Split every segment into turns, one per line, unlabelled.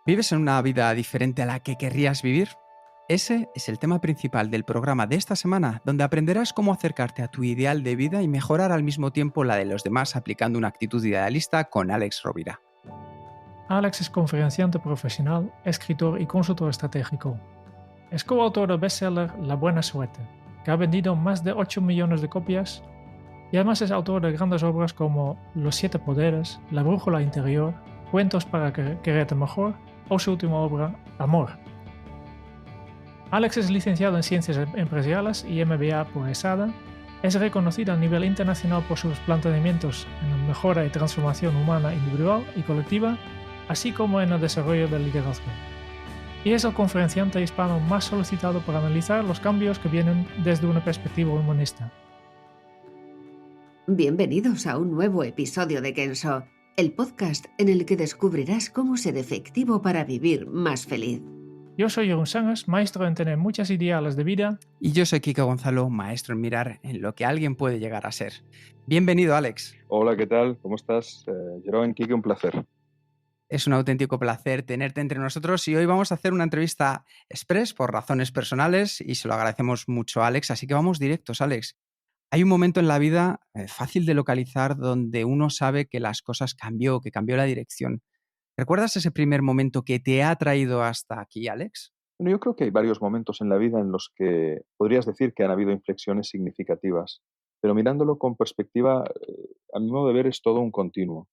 ¿Vives en una vida diferente a la que querrías vivir? Ese es el tema principal del programa de esta semana, donde aprenderás cómo acercarte a tu ideal de vida y mejorar al mismo tiempo la de los demás aplicando una actitud idealista con Alex Rovira.
Alex es conferenciante profesional, escritor y consultor estratégico. Es coautor del bestseller La Buena Suerte, que ha vendido más de 8 millones de copias, y además es autor de grandes obras como Los Siete Poderes, La Brújula Interior, Cuentos para quererte mejor o su última obra, Amor. Alex es licenciado en Ciencias Empresariales y MBA por ESADA. Es reconocido a nivel internacional por sus planteamientos en la mejora y transformación humana individual y colectiva, así como en el desarrollo del liderazgo. Y es el conferenciante hispano más solicitado para analizar los cambios que vienen desde una perspectiva humanista.
Bienvenidos a un nuevo episodio de Kenso, el podcast en el que descubrirás cómo ser efectivo para vivir más feliz.
Yo soy Jeroen Sangas, maestro en tener muchas ideales de vida.
Y yo soy Kiko Gonzalo, maestro en mirar en lo que alguien puede llegar a ser. Bienvenido, Alex.
Hola, ¿qué tal? ¿Cómo estás? Jeroen, Kike, un placer.
Es un auténtico placer tenerte entre nosotros y hoy vamos a hacer una entrevista express por razones personales y se lo agradecemos mucho a Alex, así que vamos directos, Alex. Hay un momento en la vida fácil de localizar donde uno sabe que las cosas cambió, que cambió la dirección. ¿Recuerdas ese primer momento que te ha traído hasta aquí, Alex?
Bueno, yo creo que hay varios momentos en la vida en los que podrías decir que han habido inflexiones significativas, pero mirándolo con perspectiva, a mi modo de ver, es todo un continuo.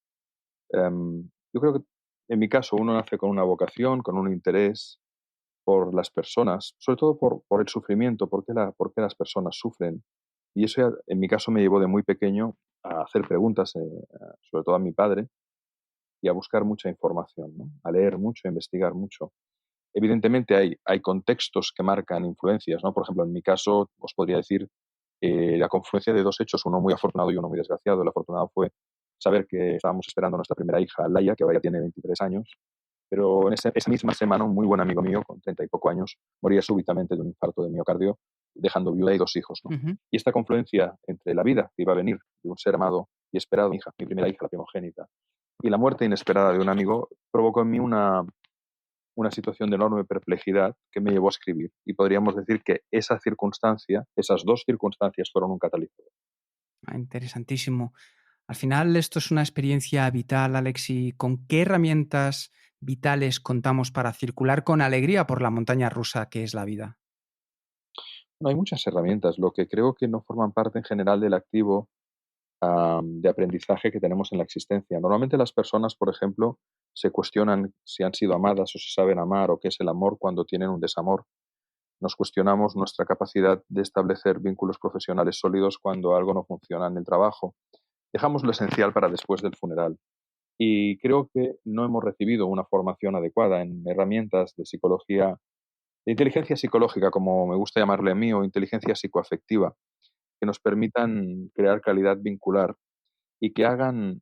Yo creo que en mi caso uno nace con una vocación, con un interés por las personas, sobre todo por el sufrimiento, por qué las personas sufren. Y eso ya, en mi caso me llevó de muy pequeño a hacer preguntas, sobre todo a mi padre, y a buscar mucha información, ¿no? A leer mucho, a investigar mucho. Evidentemente hay contextos que marcan influencias, ¿no? Por ejemplo, en mi caso os podría decir la confluencia de dos hechos, uno muy afortunado y uno muy desgraciado. El afortunado fue saber que estábamos esperando a nuestra primera hija, Laia, que ahora ya tiene 23 años, pero en esa misma semana un muy buen amigo mío, con 30 y poco años, moría súbitamente de un infarto de miocardio, dejando viuda y dos hijos, ¿no?
Ujú.
Y esta confluencia entre la vida que iba a venir de un ser amado y esperado, mi hija, mi primera hija, la primogénita, y la muerte inesperada de un amigo, provocó en mí una situación de enorme perplejidad que me llevó a escribir. Y podríamos decir que esa circunstancia, esas dos circunstancias fueron un catalizador.
Interesantísimo. Al final, esto es una experiencia vital, Alex, y ¿con qué herramientas vitales contamos para circular con alegría por la montaña rusa que es la vida?
No hay muchas herramientas, lo que creo que no forman parte en general del activo de aprendizaje que tenemos en la existencia. Normalmente las personas, por ejemplo, se cuestionan si han sido amadas o si saben amar o qué es el amor cuando tienen un desamor. Nos cuestionamos nuestra capacidad de establecer vínculos profesionales sólidos cuando algo no funciona en el trabajo. Dejamos lo esencial para después del funeral. Y creo que no hemos recibido una formación adecuada en herramientas de psicología, de inteligencia psicológica, como me gusta llamarle a mí, o inteligencia psicoafectiva, que nos permitan crear calidad vincular y que hagan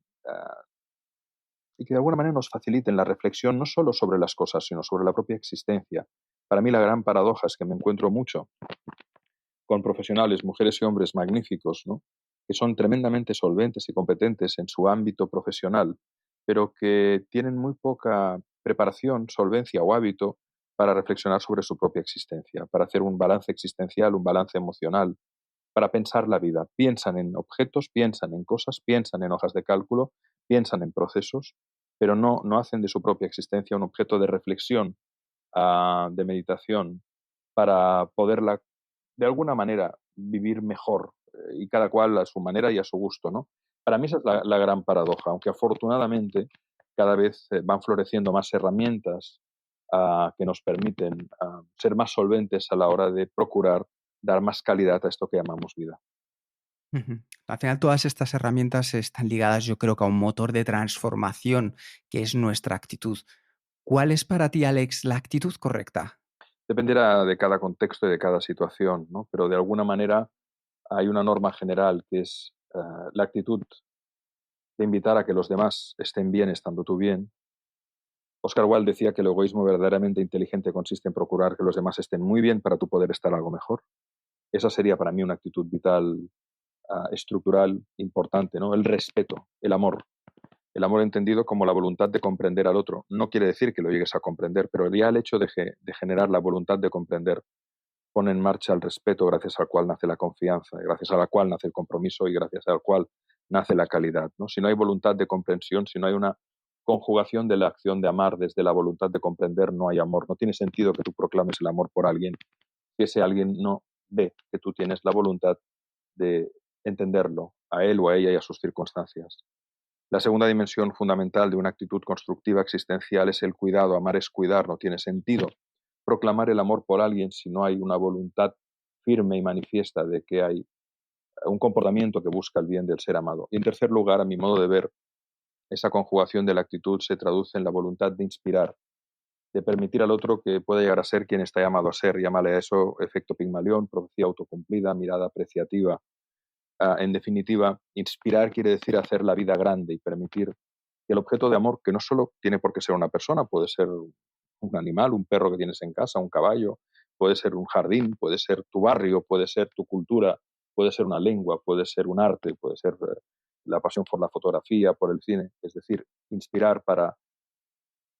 y que de alguna manera nos faciliten la reflexión no solo sobre las cosas, sino sobre la propia existencia. Para mí la gran paradoja es que me encuentro mucho con profesionales, mujeres y hombres magníficos, ¿no? Que son tremendamente solventes y competentes en su ámbito profesional, pero que tienen muy poca preparación, solvencia o hábito para reflexionar sobre su propia existencia, para hacer un balance existencial, un balance emocional, para pensar la vida. Piensan en objetos, piensan en cosas, piensan en hojas de cálculo, piensan en procesos, pero no hacen de su propia existencia un objeto de reflexión, de meditación, para poderla de alguna manera vivir mejor, y cada cual a su manera y a su gusto, ¿no? Para mí esa es la gran paradoja, aunque afortunadamente cada vez van floreciendo más herramientas que nos permiten ser más solventes a la hora de procurar dar más calidad a esto que llamamos vida.
Ujú. Al final, todas estas herramientas están ligadas, yo creo, que a un motor de transformación, que es nuestra actitud. ¿Cuál es para ti, Alex, la actitud correcta?
Dependerá de cada contexto y de cada situación, ¿no? Pero de alguna manera hay una norma general que es la actitud de invitar a que los demás estén bien estando tú bien. Oscar Wilde decía que el egoísmo verdaderamente inteligente consiste en procurar que los demás estén muy bien para tú poder estar algo mejor. Esa sería para mí una actitud vital, estructural, importante, ¿no? El respeto, el amor. El amor entendido como la voluntad de comprender al otro. No quiere decir que lo llegues a comprender, pero ya el hecho de generar la voluntad de comprender pone en marcha el respeto gracias al cual nace la confianza, y gracias a la cual nace el compromiso y gracias al cual nace la calidad, ¿no? Si no hay voluntad de comprensión, si no hay una conjugación de la acción de amar desde la voluntad de comprender, no hay amor. No tiene sentido que tú proclames el amor por alguien si ese alguien no ve que tú tienes la voluntad de entenderlo a él o a ella y a sus circunstancias. La segunda dimensión fundamental de una actitud constructiva existencial es el cuidado. Amar es cuidar, no tiene sentido proclamar el amor por alguien si no hay una voluntad firme y manifiesta de que hay un comportamiento que busca el bien del ser amado. Y en tercer lugar, a mi modo de ver, esa conjugación de la actitud se traduce en la voluntad de inspirar, de permitir al otro que pueda llegar a ser quien está llamado a ser. Llámale a eso efecto Pigmalión, profecía autocumplida, mirada apreciativa. En definitiva, inspirar quiere decir hacer la vida grande y permitir que el objeto de amor, que no solo tiene por qué ser una persona, puede ser un animal, un perro que tienes en casa, un caballo, puede ser un jardín, puede ser tu barrio, puede ser tu cultura, puede ser una lengua, puede ser un arte, puede ser la pasión por la fotografía, por el cine. Es decir, inspirar para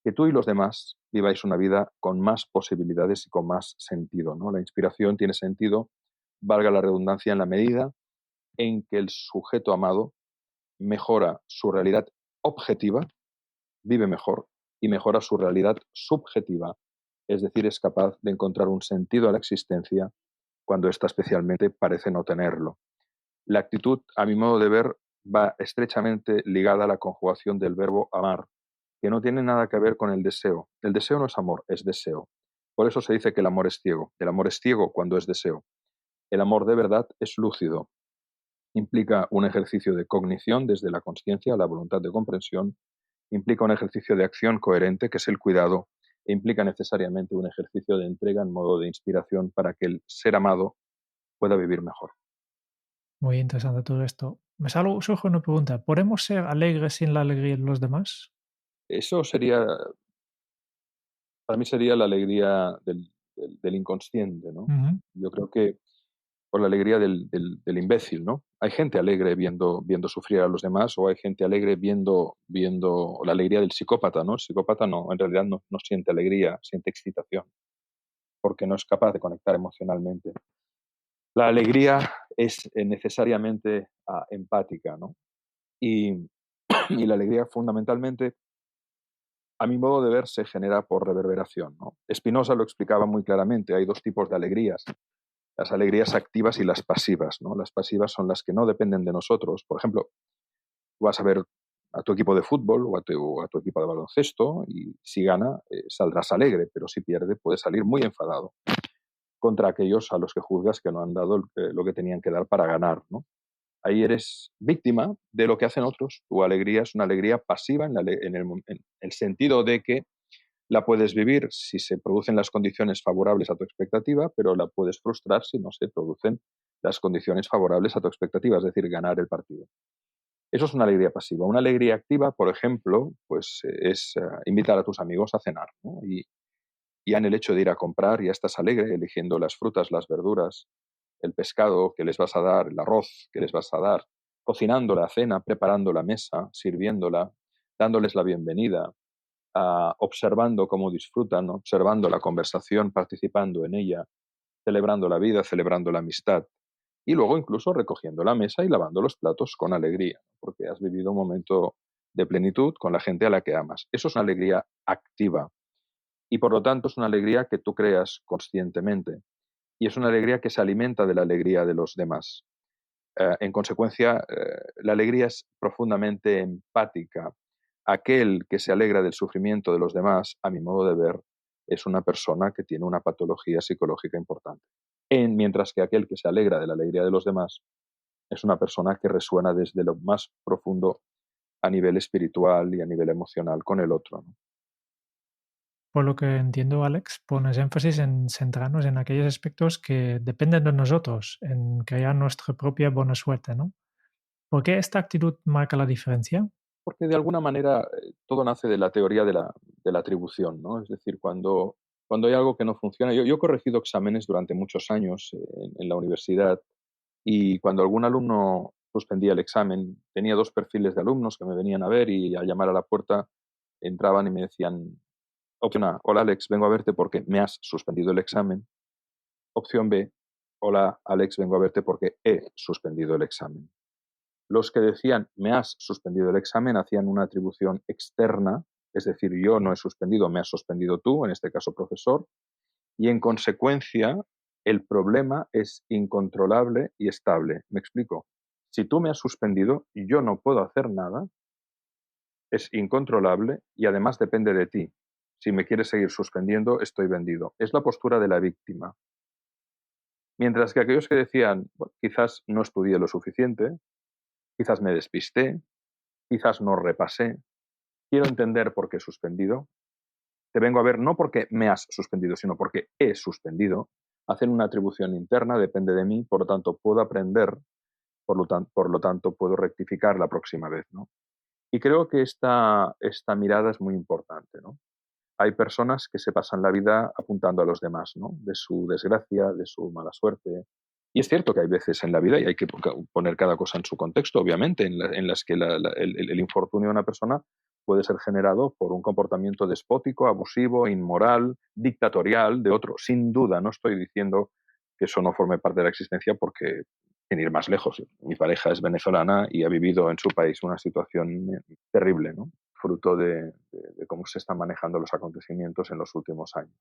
que tú y los demás viváis una vida con más posibilidades y con más sentido, ¿no? La inspiración tiene sentido, valga la redundancia, en la medida en que el sujeto amado mejora su realidad objetiva, vive mejor y mejora su realidad subjetiva, es decir, es capaz de encontrar un sentido a la existencia cuando ésta especialmente parece no tenerlo. La actitud, a mi modo de ver, va estrechamente ligada a la conjugación del verbo amar, que no tiene nada que ver con el deseo. El deseo no es amor, es deseo. Por eso se dice que el amor es ciego. El amor es ciego cuando es deseo. El amor de verdad es lúcido. Implica un ejercicio de cognición desde la conciencia, la voluntad de comprensión, implica un ejercicio de acción coherente, que es el cuidado, e implica necesariamente un ejercicio de entrega en modo de inspiración para que el ser amado pueda vivir mejor.
Muy interesante todo esto. Surge una pregunta. ¿Podemos ser alegres sin la alegría de los demás?
Eso sería, para mí sería la alegría del inconsciente, ¿no?
Ujú.
Yo creo que por la alegría del imbécil, ¿no? Hay gente alegre viendo sufrir a los demás o hay gente alegre viendo la alegría del psicópata, ¿no? El psicópata no, en realidad no siente alegría, siente excitación, porque no es capaz de conectar emocionalmente. La alegría es necesariamente empática, ¿no? Y, y la alegría fundamentalmente, a mi modo de ver, se genera por reverberación, ¿no? Spinoza lo explicaba muy claramente, hay dos tipos de alegrías, las alegrías activas y las pasivas, ¿no? Las pasivas son las que no dependen de nosotros. Por ejemplo, tú vas a ver a tu equipo de fútbol o a tu equipo de baloncesto y si gana saldrás alegre, pero si pierde puedes salir muy enfadado contra aquellos a los que juzgas que no han dado lo que tenían que dar para ganar, ¿no? Ahí eres víctima de lo que hacen otros. Tu alegría es una alegría pasiva en el sentido de que la puedes vivir si se producen las condiciones favorables a tu expectativa, pero la puedes frustrar si no se producen las condiciones favorables a tu expectativa, es decir, ganar el partido. Eso es una alegría pasiva. Una alegría activa, por ejemplo, pues es invitar a tus amigos a cenar, ¿no? Y ya en el hecho de ir a comprar, ya estás alegre eligiendo las frutas, las verduras, el pescado que les vas a dar, el arroz que les vas a dar, cocinando la cena, preparando la mesa, sirviéndola, dándoles la bienvenida, observando cómo disfrutan, ¿no? Observando la conversación, participando en ella, celebrando la vida, celebrando la amistad y luego incluso recogiendo la mesa y lavando los platos con alegría, porque has vivido un momento de plenitud con la gente a la que amas. Eso es una alegría activa y por lo tanto es una alegría que tú creas conscientemente y es una alegría que se alimenta de la alegría de los demás. En consecuencia, la alegría es profundamente empática. Aquel que se alegra del sufrimiento de los demás, a mi modo de ver, es una persona que tiene una patología psicológica importante. Mientras que aquel que se alegra de la alegría de los demás es una persona que resuena desde lo más profundo a nivel espiritual y a nivel emocional con el otro, ¿no?
Por lo que entiendo, Alex, pones énfasis en centrarnos en aquellos aspectos que dependen de nosotros, en crear nuestra propia buena suerte, ¿no? ¿Por qué esta actitud marca la diferencia?
Porque de alguna manera todo nace de la teoría de la atribución, ¿no? Es decir, cuando hay algo que no funciona. Yo he corregido exámenes durante muchos años en la universidad y cuando algún alumno suspendía el examen. Tenía 2 perfiles de alumnos que me venían a ver y al llamar a la puerta entraban y me decían: opción A, hola Alex, vengo a verte porque me has suspendido el examen. Opción B, hola Alex, vengo a verte porque he suspendido el examen. Los que decían me has suspendido el examen hacían una atribución externa, es decir, yo no he suspendido, me has suspendido tú, en este caso profesor, y en consecuencia el problema es incontrolable y estable. ¿Me explico? Si tú me has suspendido, yo no puedo hacer nada, es incontrolable y además depende de ti. Si me quieres seguir suspendiendo, estoy vendido. Es la postura de la víctima. Mientras que aquellos que decían, bueno, quizás no estudié lo suficiente, quizás me despisté, quizás no repasé, quiero entender por qué he suspendido, te vengo a ver no porque me has suspendido, sino porque he suspendido, hacen una atribución interna, depende de mí, por lo tanto puedo aprender, por lo tanto puedo rectificar la próxima vez, ¿no? Y creo que esta mirada es muy importante, ¿no? Hay personas que se pasan la vida apuntando a los demás, ¿no? De su desgracia, de su mala suerte. Y es cierto que hay veces en la vida, y hay que poner cada cosa en su contexto, obviamente, en las que el infortunio de una persona puede ser generado por un comportamiento despótico, abusivo, inmoral, dictatorial de otro. Sin duda, no estoy diciendo que eso no forme parte de la existencia porque, sin ir más lejos, mi pareja es venezolana y ha vivido en su país una situación terrible, ¿no? Fruto de cómo se están manejando los acontecimientos en los últimos años.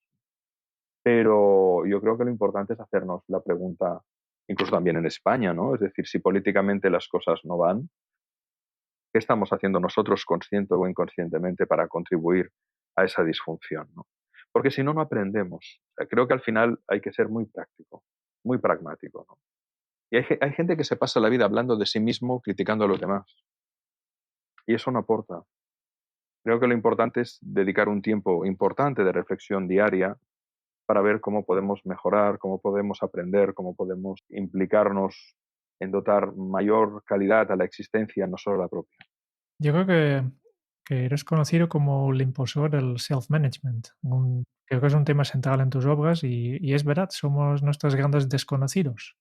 Pero yo creo que lo importante es hacernos la pregunta, incluso también en España, ¿no? Es decir, si políticamente las cosas no van, ¿qué estamos haciendo nosotros consciente o inconscientemente para contribuir a esa disfunción, ¿no? Porque si no, no aprendemos. O sea, creo que al final hay que ser muy práctico, muy pragmático, ¿no? Y hay gente que se pasa la vida hablando de sí mismo, criticando a los demás. Y eso no aporta. Creo que lo importante es dedicar un tiempo importante de reflexión diaria para ver cómo podemos mejorar, cómo podemos aprender, cómo podemos implicarnos en dotar mayor calidad a la existencia, no solo a la propia.
Yo creo que eres conocido como el impulsor del self-management. Creo que es un tema central en tus obras y es verdad, somos nuestros grandes desconocidos.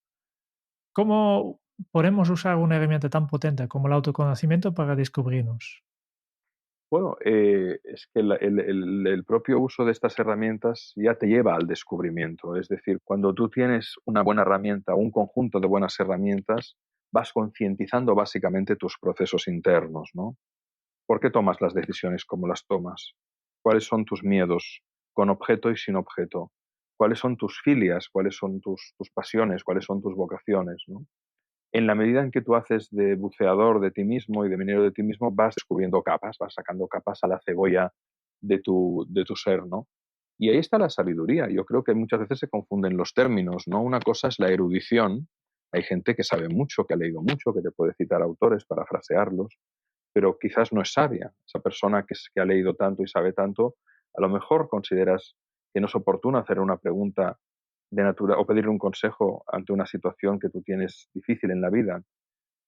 ¿Cómo podemos usar una herramienta tan potente como el autoconocimiento para descubrirnos?
Bueno, es que el propio uso de estas herramientas ya te lleva al descubrimiento. Es decir, cuando tú tienes una buena herramienta o un conjunto de buenas herramientas, vas concientizando básicamente tus procesos internos, ¿no? ¿Por qué tomas las decisiones como las tomas? ¿Cuáles son tus miedos, con objeto y sin objeto? ¿Cuáles son tus filias? ¿Cuáles son tus pasiones? ¿Cuáles son tus vocaciones, ¿no? En la medida en que tú haces de buceador de ti mismo y de minero de ti mismo, vas descubriendo capas, vas sacando capas a la cebolla de tu ser, ¿no? Y ahí está la sabiduría. Yo creo que muchas veces se confunden los términos, ¿no? Una cosa es la erudición. Hay gente que sabe mucho, que ha leído mucho, que te puede citar autores, parafrasearlos, pero quizás no es sabia. Esa persona que ha leído tanto y sabe tanto, a lo mejor consideras que no es oportuno hacer una pregunta o pedirle un consejo ante una situación que tú tienes difícil en la vida.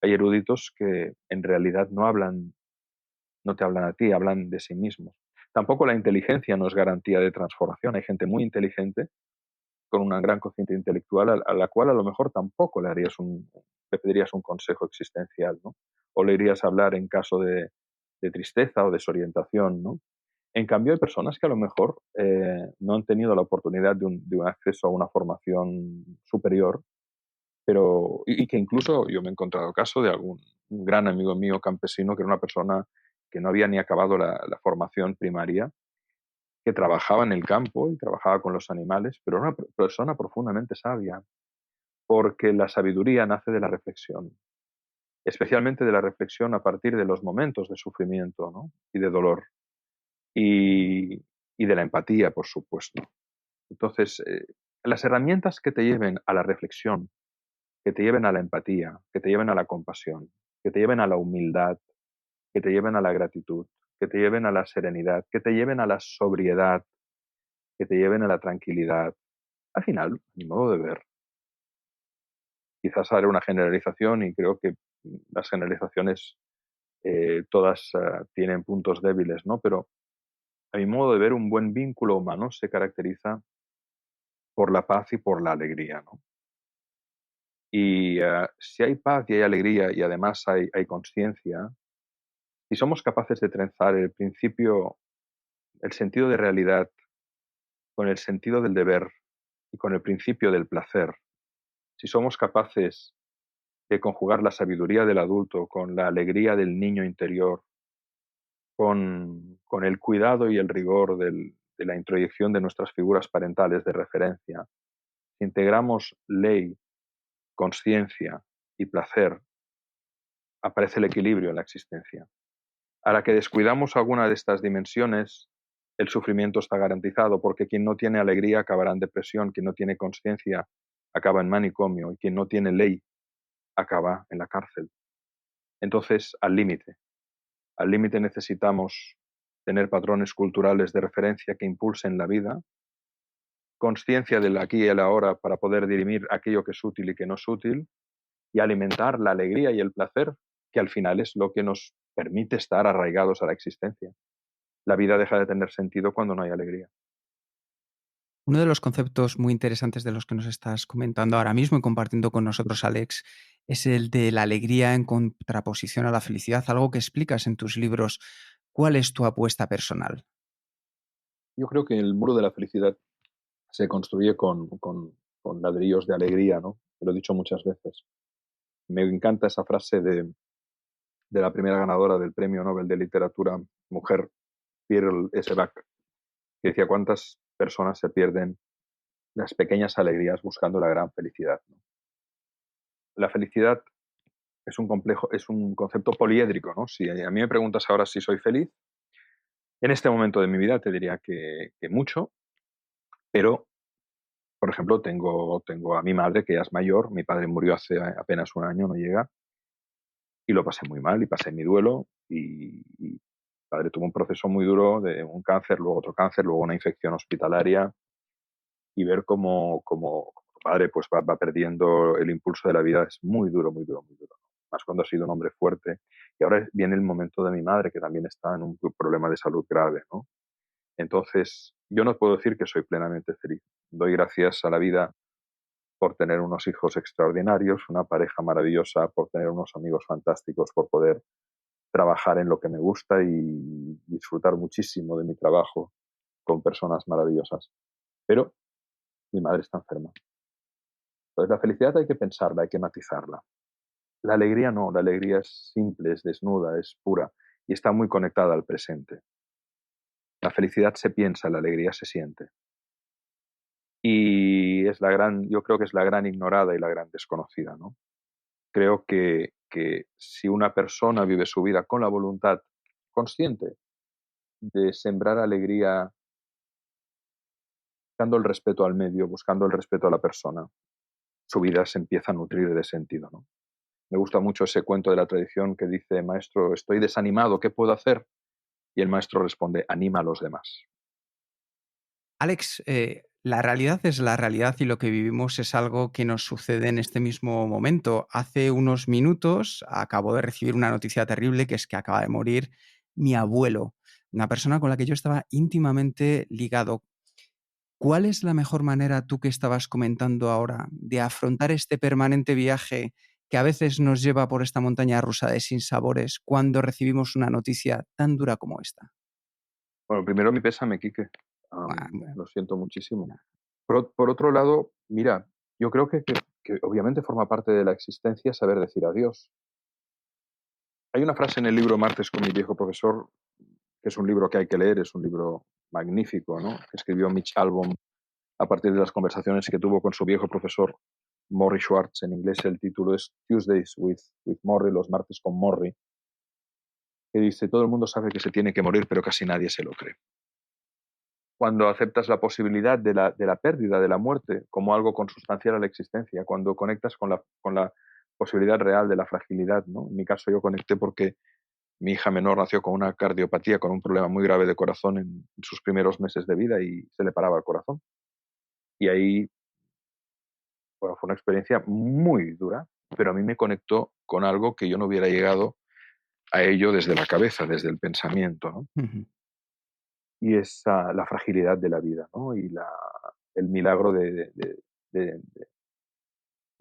Hay eruditos que en realidad no te hablan a ti, hablan de sí mismos. Tampoco la inteligencia no es garantía de transformación. Hay gente muy inteligente con una gran cociente intelectual a la cual a lo mejor tampoco le pedirías un consejo existencial, ¿no? O le irías a hablar en caso de tristeza o desorientación, ¿no? En cambio, hay personas que a lo mejor no han tenido la oportunidad de un acceso a una formación superior, y que incluso yo me he encontrado caso de un gran amigo mío campesino que era una persona que no había ni acabado la formación primaria, que trabajaba en el campo y trabajaba con los animales, pero era una persona profundamente sabia, porque la sabiduría nace de la reflexión, especialmente de la reflexión a partir de los momentos de sufrimiento, ¿no? Y de dolor, y, y de la empatía, por supuesto. Entonces, las herramientas que te lleven a la reflexión, que te lleven a la empatía, que te lleven a la compasión, que te lleven a la humildad, que te lleven a la gratitud, que te lleven a la serenidad, que te lleven a la sobriedad, que te lleven a la tranquilidad. Al final, a mi modo de ver, quizás haré una generalización y creo que las generalizaciones todas tienen puntos débiles, ¿no? Pero a mi modo de ver, un buen vínculo humano se caracteriza por la paz y por la alegría, ¿no? Y si hay paz y hay alegría y además hay consciencia, si somos capaces de trenzar el principio, el sentido de realidad con el sentido del deber y con el principio del placer, si somos capaces de conjugar la sabiduría del adulto con la alegría del niño interior, con el cuidado y el rigor de la introyección de nuestras figuras parentales de referencia, si integramos ley, conciencia y placer, aparece el equilibrio en la existencia. A la que descuidamos alguna de estas dimensiones, el sufrimiento está garantizado, porque quien no tiene alegría acabará en depresión, quien no tiene conciencia acaba en manicomio y quien no tiene ley acaba en la cárcel. Entonces, al límite necesitamos tener patrones culturales de referencia que impulsen la vida, conciencia del aquí y el ahora para poder dirimir aquello que es útil y que no es útil, y alimentar la alegría y el placer, que al final es lo que nos permite estar arraigados a la existencia. La vida deja de tener sentido cuando no hay alegría.
Uno de los conceptos muy interesantes de los que nos estás comentando ahora mismo y compartiendo con nosotros, Alex, es el de la alegría en contraposición a la felicidad, algo que explicas en tus libros. ¿Cuál es tu apuesta personal?
Yo creo que el muro de la felicidad se construye con ladrillos de alegría, ¿no? Te lo he dicho muchas veces. Me encanta esa frase de la primera ganadora del Premio Nobel de Literatura, mujer, Pearl S. Buck, que decía cuántas personas se pierden las pequeñas alegrías buscando la gran felicidad, ¿no? La felicidad es un concepto poliédrico, ¿no? Si a mí me preguntas ahora si soy feliz, en este momento de mi vida te diría que mucho, pero, por ejemplo, tengo a mi madre, que ya es mayor, mi padre murió hace apenas un año, no llega, y lo pasé muy mal, y pasé mi duelo, y mi padre tuvo un proceso muy duro de un cáncer, luego otro cáncer, luego una infección hospitalaria, y ver cómo tu padre pues va perdiendo el impulso de la vida es muy duro, muy duro, muy duro. Más cuando ha sido un hombre fuerte. Y ahora viene el momento de mi madre, que también está en un problema de salud grave, ¿no? Entonces, yo no puedo decir que soy plenamente feliz. Doy gracias a la vida por tener unos hijos extraordinarios, una pareja maravillosa, por tener unos amigos fantásticos, por poder trabajar en lo que me gusta y disfrutar muchísimo de mi trabajo con personas maravillosas. Pero mi madre está enferma. Entonces, la felicidad hay que pensarla, hay que matizarla. La alegría no, la alegría es simple, es desnuda, es pura y está muy conectada al presente. La felicidad se piensa, la alegría se siente. Y yo creo que es la gran ignorada y la gran desconocida, ¿no? Creo que si una persona vive su vida con la voluntad consciente de sembrar alegría, buscando el respeto al medio, buscando el respeto a la persona, su vida se empieza a nutrir de sentido, ¿no? Me gusta mucho ese cuento de la tradición que dice: maestro, estoy desanimado, ¿qué puedo hacer? Y el maestro responde: anima a los demás.
Alex, la realidad es la realidad y lo que vivimos es algo que nos sucede en este mismo momento. Hace unos minutos acabo de recibir una noticia terrible, que es que acaba de morir mi abuelo, una persona con la que yo estaba íntimamente ligado. ¿Cuál es la mejor manera, tú que estabas comentando ahora, de afrontar este permanente viaje que a veces nos lleva por esta montaña rusa de sinsabores cuando recibimos una noticia tan dura como esta?
Bueno, primero mi pésame, Quique.
Bueno,
Lo siento muchísimo. Por otro lado, mira, yo creo que obviamente forma parte de la existencia saber decir adiós. Hay una frase en el libro Martes con mi viejo profesor, que es un libro que hay que leer, es un libro magnífico, ¿no? Que escribió Mitch Albom a partir de las conversaciones que tuvo con su viejo profesor Morrie Schwartz. En inglés el título es Tuesdays with Morrie, los martes con Morrie, que dice: todo el mundo sabe que se tiene que morir, pero casi nadie se lo cree. Cuando aceptas la posibilidad de la pérdida, de la muerte, como algo consustancial a la existencia, cuando conectas con la posibilidad real de la fragilidad, ¿no? En mi caso yo conecté porque mi hija menor nació con una cardiopatía, con un problema muy grave de corazón en sus primeros meses de vida y se le paraba el corazón. Y ahí, bueno, fue una experiencia muy dura, pero a mí me conectó con algo que yo no hubiera llegado a ello desde la cabeza, desde el pensamiento, ¿no?
ujú.
Y es la fragilidad de la vida, ¿no? Y el milagro de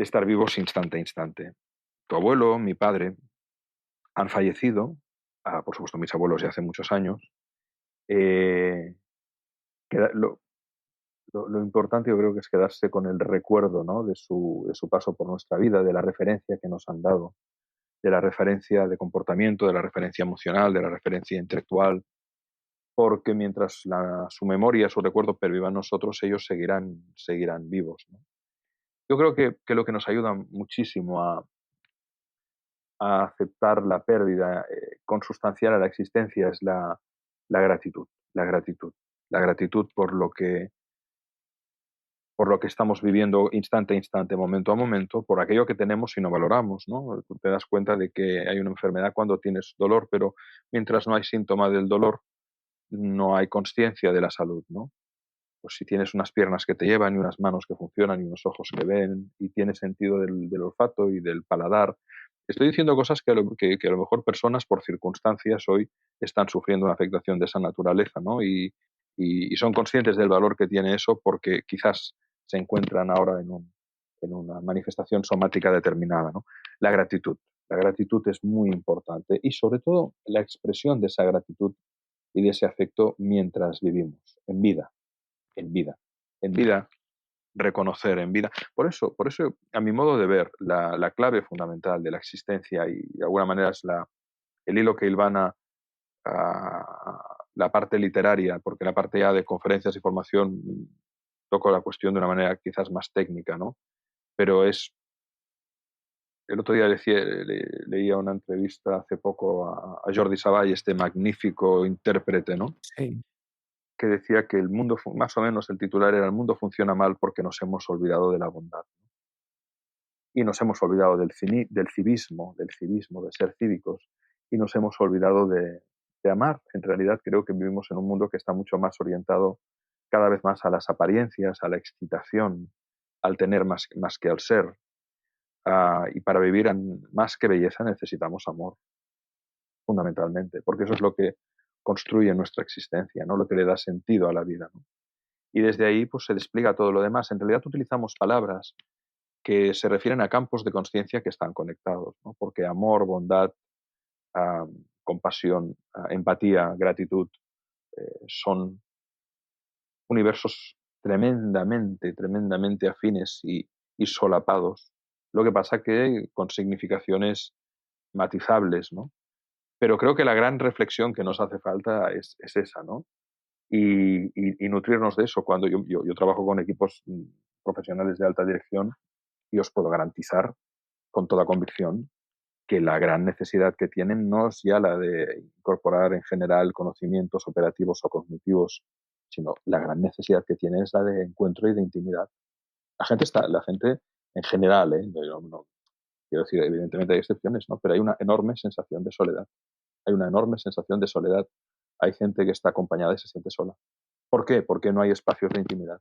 estar vivos instante a instante. Tu abuelo, mi padre, han fallecido, por supuesto mis abuelos ya hace muchos años. Eh, queda- lo, lo importante yo creo que es quedarse con el recuerdo, ¿no? De su paso por nuestra vida, de la referencia que nos han dado, de la referencia de comportamiento, de la referencia emocional, de la referencia intelectual, porque mientras su memoria, su recuerdo perviva en nosotros, ellos seguirán vivos, ¿no? Yo creo que lo que nos ayuda muchísimo a aceptar la pérdida consustancial a la existencia es la gratitud, la gratitud, la gratitud por lo que estamos viviendo instante a instante, momento a momento, por aquello que tenemos y no valoramos, ¿no? Tú te das cuenta de que hay una enfermedad cuando tienes dolor, pero mientras no hay síntoma del dolor, no hay conciencia de la salud, ¿no? Pues si tienes unas piernas que te llevan y unas manos que funcionan y unos ojos que ven y tienes sentido del olfato y del paladar. Estoy diciendo cosas que a lo mejor personas por circunstancias hoy están sufriendo una afectación de esa naturaleza, ¿no? Y son conscientes del valor que tiene eso porque quizás se encuentran ahora en una manifestación somática determinada, ¿no? La gratitud. La gratitud es muy importante y sobre todo la expresión de esa gratitud y de ese afecto mientras vivimos, en vida, en vida, en vida, reconocer en vida. Por eso a mi modo de ver, la clave fundamental de la existencia y de alguna manera es el hilo que hilvana la parte literaria, porque la parte ya de conferencias y formación toco la cuestión de una manera quizás más técnica, ¿no? Pero el otro día leía una entrevista hace poco a Jordi Savall, este magnífico intérprete, ¿no?
Sí.
Que decía que el mundo, más o menos el titular era: el mundo funciona mal porque nos hemos olvidado de la bondad. Y nos hemos olvidado del civismo, de ser cívicos, y nos hemos olvidado de amar. En realidad creo que vivimos en un mundo que está mucho más orientado cada vez más a las apariencias, a la excitación, al tener más que al ser. Y para vivir más que belleza necesitamos amor, fundamentalmente, porque eso es lo que construye nuestra existencia, ¿no? Lo que le da sentido a la vida, ¿no? Y desde ahí pues, se despliega todo lo demás. En realidad utilizamos palabras que se refieren a campos de conciencia que están conectados, ¿no? Porque amor, bondad, compasión, empatía, gratitud son universos tremendamente afines y solapados. Lo que pasa que con significaciones matizables, ¿no? Pero creo que la gran reflexión que nos hace falta es esa, ¿no? Y nutrirnos de eso. Cuando yo trabajo con equipos profesionales de alta dirección y os puedo garantizar con toda convicción que la gran necesidad que tienen no es ya la de incorporar en general conocimientos operativos o cognitivos, sino la gran necesidad que tienen es la de encuentro y de intimidad. La gente en general, no quiero decir, evidentemente hay excepciones, ¿no? Pero hay una enorme sensación de soledad. Hay una enorme sensación de soledad. Hay gente que está acompañada y se siente sola. ¿Por qué? Porque no hay espacios de intimidad.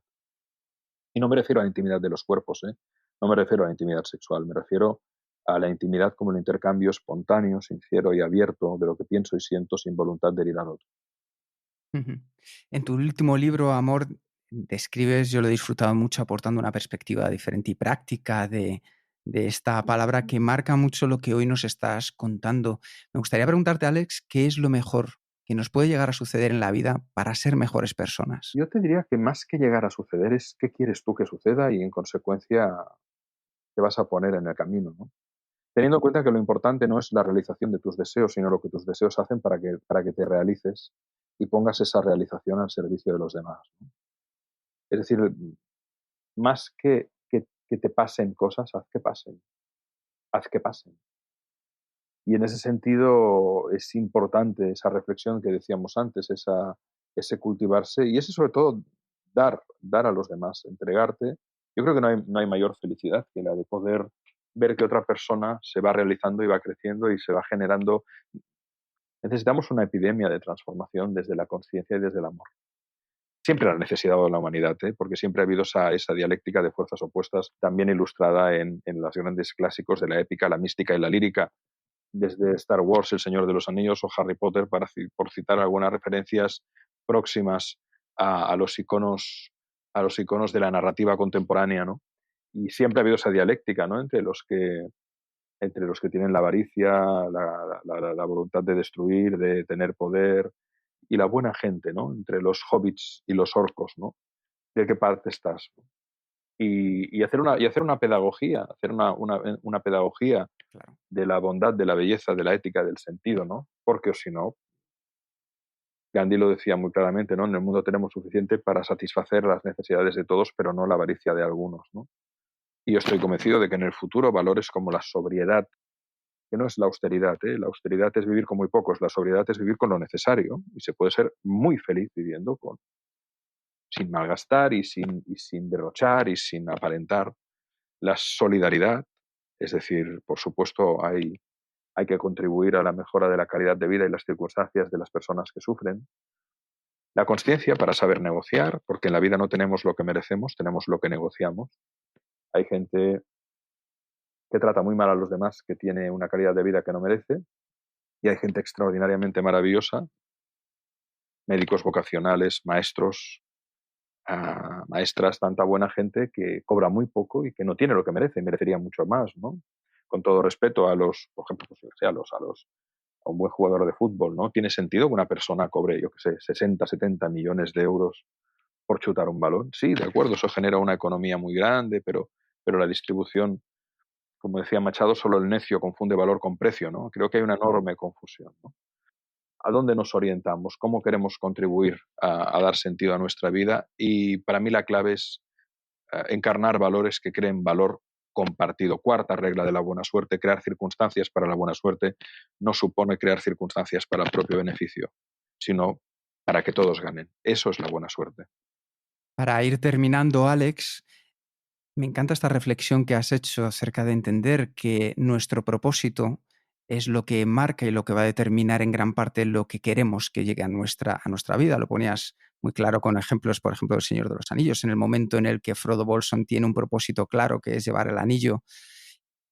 Y no me refiero a la intimidad de los cuerpos, ¿eh? No me refiero a la intimidad sexual, me refiero a la intimidad como un intercambio espontáneo, sincero y abierto de lo que pienso y siento sin voluntad de herir al otro.
Ujú. En tu último libro, Amor, describes, yo lo he disfrutado mucho, aportando una perspectiva diferente y práctica de esta palabra que marca mucho lo que hoy nos estás contando. Me gustaría preguntarte, Alex, ¿qué es lo mejor que nos puede llegar a suceder en la vida para ser mejores personas?
Yo te diría que más que llegar a suceder es qué quieres tú que suceda y en consecuencia te vas a poner en el camino, ¿no? Teniendo en cuenta que lo importante no es la realización de tus deseos, sino lo que tus deseos hacen para que te realices y pongas esa realización al servicio de los demás, ¿no? Es decir, más que te pasen cosas, haz que pasen, haz que pasen. Y en ese sentido es importante esa reflexión que decíamos antes, ese cultivarse y ese sobre todo dar a los demás, entregarte. Yo creo que no hay mayor felicidad que la de poder ver que otra persona se va realizando y va creciendo y se va generando. Necesitamos una epidemia de transformación desde la conciencia y desde el amor. Siempre la ha necesitado la humanidad, ¿eh? Porque siempre ha habido esa dialéctica de fuerzas opuestas, también ilustrada en los grandes clásicos de la épica, la mística y la lírica, desde Star Wars, El Señor de los Anillos o Harry Potter, por citar algunas referencias próximas a los iconos de la narrativa contemporánea, ¿no? Y siempre ha habido esa dialéctica, ¿no? Entre los que tienen la avaricia, la voluntad de destruir, de tener poder, y la buena gente, ¿no? Entre los hobbits y los orcos, ¿no? ¿De qué parte estás? Y hacer una pedagogía, hacer una pedagogía
Claro.
de la bondad, de la belleza, de la ética, del sentido, ¿no? Porque o si no, Gandhi lo decía muy claramente, ¿no? En el mundo tenemos suficiente para satisfacer las necesidades de todos, pero no la avaricia de algunos, ¿no? Y yo estoy convencido de que en el futuro valores como la sobriedad, que no es la austeridad, ¿eh? La austeridad es vivir con muy pocos, la sobriedad es vivir con lo necesario y se puede ser muy feliz viviendo sin malgastar y sin derrochar y sin aparentar. La solidaridad, es decir, por supuesto hay que contribuir a la mejora de la calidad de vida y las circunstancias de las personas que sufren. La conciencia para saber negociar, porque en la vida no tenemos lo que merecemos, tenemos lo que negociamos. Hay gente que trata muy mal a los demás, que tiene una calidad de vida que no merece, y hay gente extraordinariamente maravillosa, médicos vocacionales, maestros, maestras, tanta buena gente que cobra muy poco y que no tiene lo que merece, merecería mucho más, ¿no? Con todo respeto a los, por ejemplo, pues, yo qué sé, a un buen jugador de fútbol, ¿no? Tiene sentido que una persona cobre, yo qué sé, 60, 70 millones de euros por chutar un balón. Sí, de acuerdo, eso genera una economía muy grande, pero la distribución, como decía Machado, solo el necio confunde valor con precio, ¿no? Creo que hay una enorme confusión, ¿no? ¿A dónde nos orientamos? ¿Cómo queremos contribuir a dar sentido a nuestra vida? Y para mí la clave es encarnar valores que creen valor compartido. Cuarta regla de la buena suerte: crear circunstancias para la buena suerte no supone crear circunstancias para el propio beneficio, sino para que todos ganen. Eso es la buena suerte.
Para ir terminando, Alex, me encanta esta reflexión que has hecho acerca de entender que nuestro propósito es lo que marca y lo que va a determinar en gran parte lo que queremos que llegue a nuestra vida. Lo ponías muy claro con ejemplos, por ejemplo, del Señor de los Anillos. En el momento en el que Frodo Bolson tiene un propósito claro, que es llevar el anillo,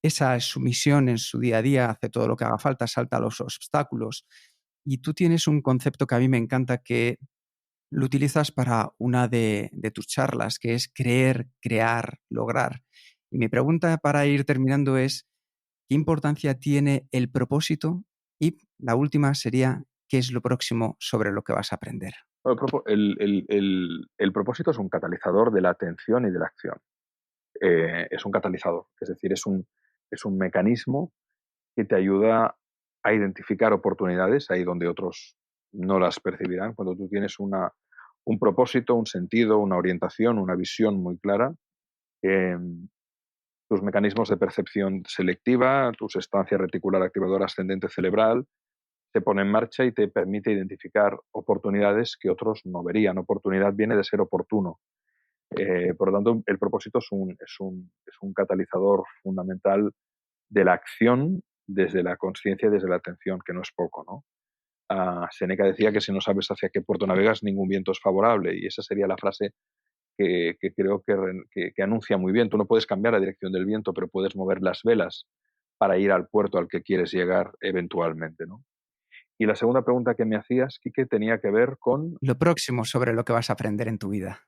esa es su misión en su día a día, hace todo lo que haga falta, salta los obstáculos. Y tú tienes un concepto que a mí me encanta, que lo utilizas para una de tus charlas, que es creer, crear, lograr. Y mi pregunta para ir terminando es, ¿qué importancia tiene el propósito? Y la última sería, ¿qué es lo próximo sobre lo que vas a aprender?
El propósito es un catalizador de la atención y de la acción. Es un catalizador, es decir, es un mecanismo que te ayuda a identificar oportunidades ahí donde otros no las percibirán. Cuando tú tienes un propósito, un sentido, una orientación, una visión muy clara, eh, tus mecanismos de percepción selectiva, tu sustancia reticular activadora ascendente cerebral, se pone en marcha y te permite identificar oportunidades que otros no verían. Oportunidad viene de ser oportuno. Por lo tanto, el propósito es un catalizador fundamental de la acción desde la conciencia y desde la atención, que no es poco, ¿no? Seneca decía que si no sabes hacia qué puerto navegas, ningún viento es favorable, y esa sería la frase que creo que anuncia muy bien. Tú no puedes cambiar la dirección del viento, pero puedes mover las velas para ir al puerto al que quieres llegar eventualmente, ¿no? Y la segunda pregunta que me hacías, Quique, tenía que ver con...
Lo próximo sobre lo que vas a aprender en tu vida.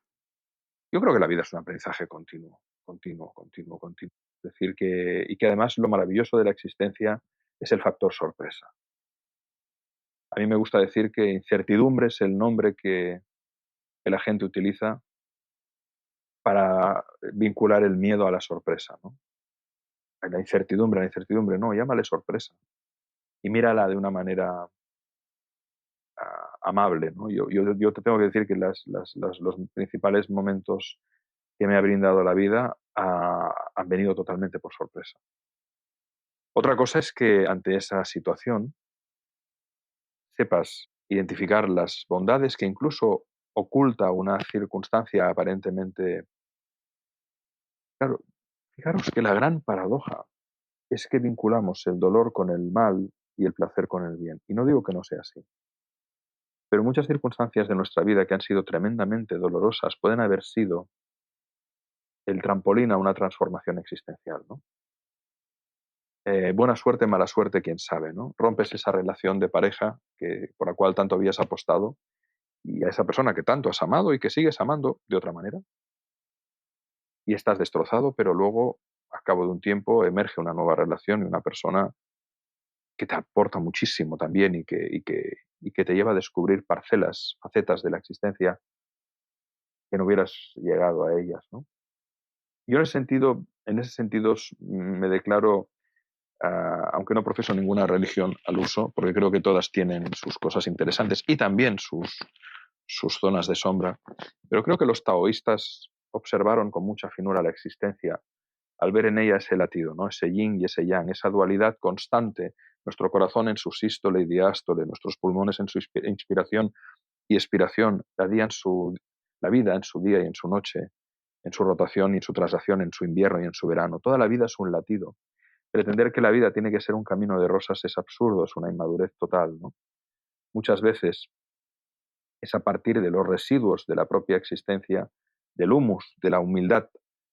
Yo creo que la vida es un aprendizaje continuo, continuo, continuo, continuo. Es decir, que además lo maravilloso de la existencia es el factor sorpresa. A mí me gusta decir que incertidumbre es el nombre que la gente utiliza para vincular el miedo a la sorpresa, ¿no? La incertidumbre, no, llámale sorpresa. Y mírala de una manera amable, ¿no? Yo te tengo que decir que los principales momentos que me ha brindado la vida han venido totalmente por sorpresa. Otra cosa es que ante esa situación sepas identificar las bondades que incluso oculta una circunstancia aparentemente... Claro, fijaros que la gran paradoja es que vinculamos el dolor con el mal y el placer con el bien. Y no digo que no sea así, pero muchas circunstancias de nuestra vida que han sido tremendamente dolorosas pueden haber sido el trampolín a una transformación existencial, ¿no? Buena suerte, mala suerte, quién sabe, ¿no? Rompes esa relación de pareja por la cual tanto habías apostado, y a esa persona que tanto has amado y que sigues amando de otra manera, y estás destrozado, pero luego, a cabo de un tiempo, emerge una nueva relación y una persona que te aporta muchísimo también y que te lleva a descubrir parcelas, facetas de la existencia que no hubieras llegado a ellas, ¿no? Yo en ese sentido me declaro, aunque no profeso ninguna religión al uso, porque creo que todas tienen sus cosas interesantes y también sus zonas de sombra, pero creo que los taoístas observaron con mucha finura la existencia al ver en ella ese latido, ¿no? Ese yin y ese yang, esa dualidad constante, nuestro corazón en su sístole y diástole, nuestros pulmones en su inspiración y expiración, la vida en su día y en su noche, en su rotación y en su traslación, en su invierno y en su verano. Toda la vida es un latido. Pretender que la vida tiene que ser un camino de rosas es absurdo, es una inmadurez total, ¿no? Muchas veces es a partir de los residuos de la propia existencia, del humus, de la humildad,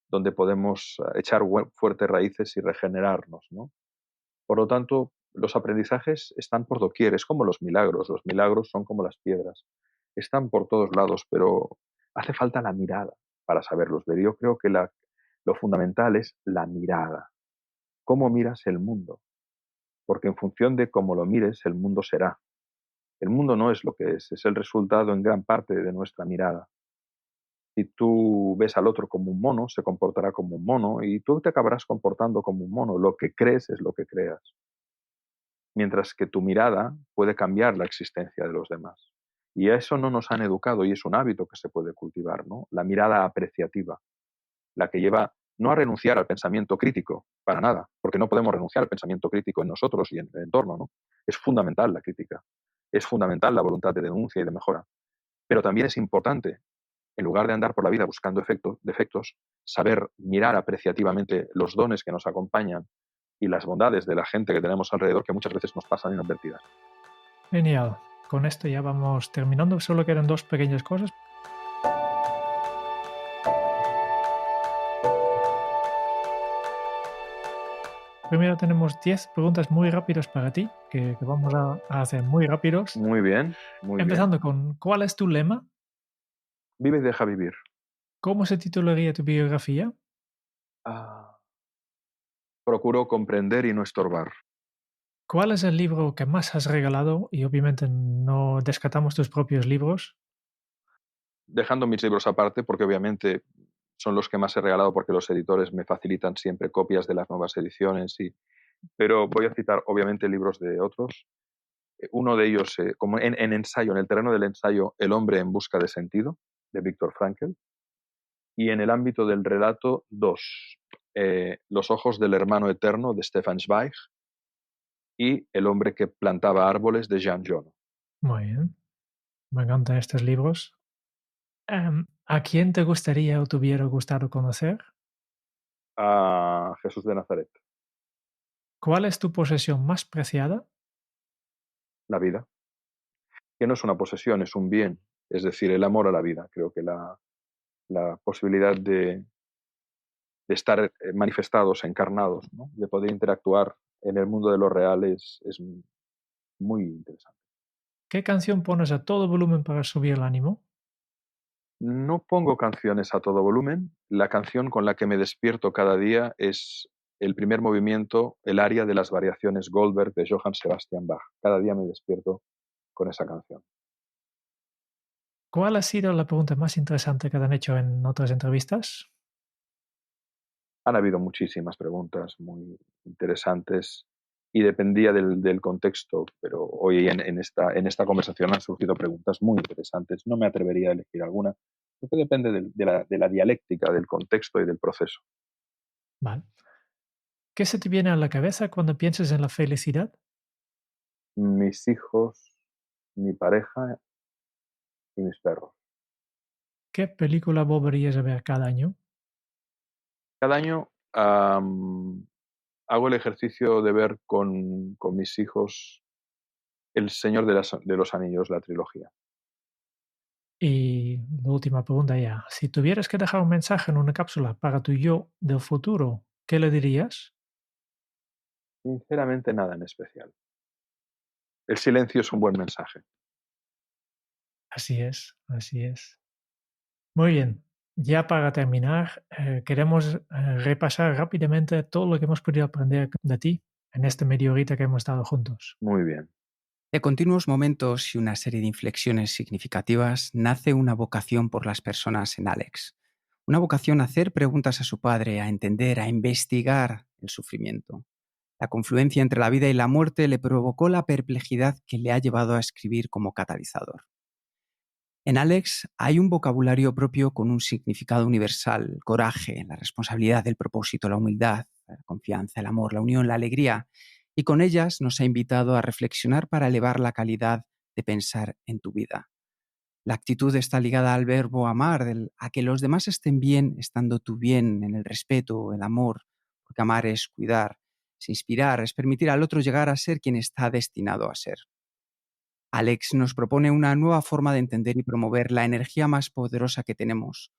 donde podemos echar fuertes raíces y regenerarnos, ¿no? Por lo tanto, los aprendizajes están por doquier, es como los milagros son como las piedras, están por todos lados, pero hace falta la mirada para saberlos ver. Yo creo que lo fundamental es la mirada, cómo miras el mundo, porque en función de cómo lo mires, el mundo será. El mundo no es lo que es el resultado en gran parte de nuestra mirada. Si tú ves al otro como un mono, se comportará como un mono y tú te acabarás comportando como un mono. Lo que crees es lo que creas. Mientras que tu mirada puede cambiar la existencia de los demás. Y a eso no nos han educado y es un hábito que se puede cultivar, ¿no? La mirada apreciativa, la que lleva no a renunciar al pensamiento crítico, para nada, porque no podemos renunciar al pensamiento crítico en nosotros y en el entorno, ¿no? Es fundamental la crítica, es fundamental la voluntad de denuncia y de mejora, pero también es importante, en lugar de andar por la vida buscando defectos, saber mirar apreciativamente los dones que nos acompañan y las bondades de la gente que tenemos alrededor que muchas veces nos pasan inadvertidas.
Genial. Con esto ya vamos terminando. Solo quedan dos pequeñas cosas. Primero tenemos 10 preguntas muy rápidas para ti, que vamos a hacer muy rápidos.
Muy bien, muy bien.
Empezando con, ¿cuál es tu lema?
Vive y deja vivir.
¿Cómo se titularía tu biografía?
Ah, procuro comprender y no estorbar.
¿Cuál es el libro que más has regalado? Y obviamente no descartamos tus propios libros.
Dejando mis libros aparte, porque obviamente son los que más he regalado porque los editores me facilitan siempre copias de las nuevas ediciones, pero voy a citar obviamente libros de otros. Uno de ellos, como en ensayo, en el terreno del ensayo, El hombre en busca de sentido, de Viktor Frankl, y en el ámbito del relato, dos, Los ojos del hermano eterno, de Stefan Zweig, y El hombre que plantaba árboles, de Jean Genet.
Muy bien. Me encantan estos libros. ¿A quién te gustaría o te hubiera gustado conocer?
A Jesús de Nazaret,
¿Cuál es tu posesión más preciada?
la vida, que no es una posesión, es un bien, es decir, el amor a la vida. Creo que la posibilidad de estar manifestados, encarnados, ¿no? De poder interactuar en el mundo de lo real es muy interesante.
¿Qué canción pones a todo volumen para subir el ánimo?
No pongo canciones a todo volumen. La canción con la que me despierto cada día es el primer movimiento, el aria de las variaciones Goldberg de Johann Sebastian Bach. Cada día me despierto con esa canción.
¿Cuál ha sido la pregunta más interesante que te han hecho en otras entrevistas?
Han habido muchísimas preguntas muy interesantes y dependía del contexto, pero hoy en esta conversación han surgido preguntas muy interesantes. No me atrevería a elegir alguna, porque depende de la dialéctica, del contexto y del proceso.
Vale. ¿Qué se te viene a la cabeza cuando piensas en la felicidad?
Mis hijos, mi pareja y mis perros.
¿Qué película volverías a ver cada año?
Cada año hago el ejercicio de ver con mis hijos El Señor de los Anillos, la trilogía.
Y la última pregunta ya. Si tuvieras que dejar un mensaje en una cápsula para tu yo del futuro, ¿qué le dirías?
Sinceramente, nada en especial. El silencio es un buen mensaje.
Así es, así es. Muy bien. Ya para terminar, queremos repasar rápidamente todo lo que hemos podido aprender de ti en esta media horita que hemos estado juntos.
Muy bien.
De continuos momentos y una serie de inflexiones significativas nace una vocación por las personas en Alex. Una vocación a hacer preguntas a su padre, a entender, a investigar el sufrimiento. La confluencia entre la vida y la muerte le provocó la perplejidad que le ha llevado a escribir como catalizador. En Alex hay un vocabulario propio con un significado universal: el coraje, la responsabilidad, el propósito, la humildad, la confianza, el amor, la unión, la alegría. Y con ellas nos ha invitado a reflexionar para elevar la calidad de pensar en tu vida. La actitud está ligada al verbo amar, a que los demás estén bien, estando tú bien, en el respeto, el amor, porque amar es cuidar, es inspirar, es permitir al otro llegar a ser quien está destinado a ser. Alex nos propone una nueva forma de entender y promover la energía más poderosa que tenemos,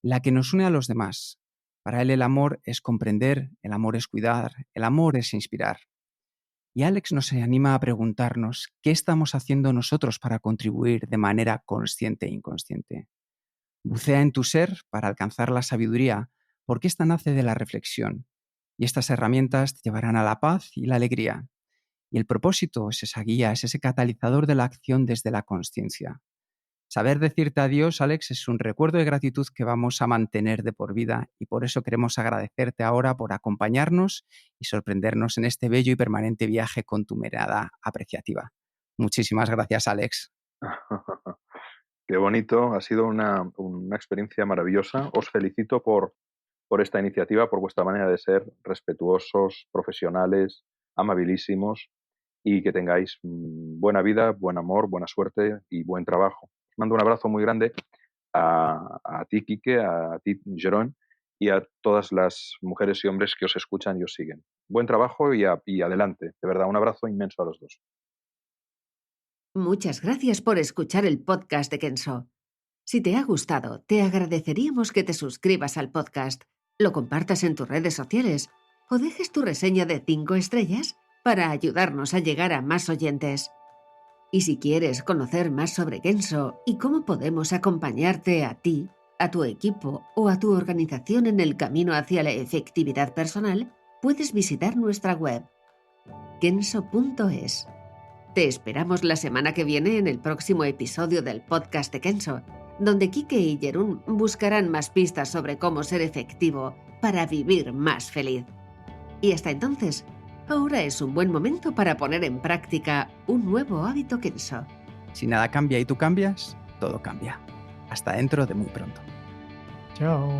la que nos une a los demás. Para él el amor es comprender, el amor es cuidar, el amor es inspirar. Y Alex nos anima a preguntarnos qué estamos haciendo nosotros para contribuir de manera consciente e inconsciente. Bucea en tu ser para alcanzar la sabiduría, porque esta nace de la reflexión. Y estas herramientas te llevarán a la paz y la alegría. Y el propósito es esa guía, es ese catalizador de la acción desde la consciencia. Saber decirte adiós, Alex, es un recuerdo de gratitud que vamos a mantener de por vida, y por eso queremos agradecerte ahora por acompañarnos y sorprendernos en este bello y permanente viaje con tu mirada apreciativa. Muchísimas gracias, Alex.
Qué bonito, ha sido una experiencia maravillosa. Os felicito por esta iniciativa, por vuestra manera de ser, respetuosos, profesionales, amabilísimos, y que tengáis buena vida, buen amor, buena suerte y buen trabajo. Os mando un abrazo muy grande a ti, Quique, a ti, Jerón, y a todas las mujeres y hombres que os escuchan y os siguen. Buen trabajo y adelante. De verdad, un abrazo inmenso a los dos.
Muchas gracias por escuchar el podcast de Kenso. Si te ha gustado, te agradeceríamos que te suscribas al podcast, lo compartas en tus redes sociales o dejes tu reseña de 5 estrellas para ayudarnos a llegar a más oyentes. Y si quieres conocer más sobre Kenso y cómo podemos acompañarte a ti, a tu equipo o a tu organización en el camino hacia la efectividad personal, puedes visitar nuestra web kenso.es. Te esperamos la semana que viene en el próximo episodio del podcast de Kenso, donde Quique y Jerún buscarán más pistas sobre cómo ser efectivo para vivir más feliz. Y hasta entonces, ahora es un buen momento para poner en práctica un nuevo hábito Kenso.
Si nada cambia y tú cambias, todo cambia. Hasta dentro de muy pronto.
Chao.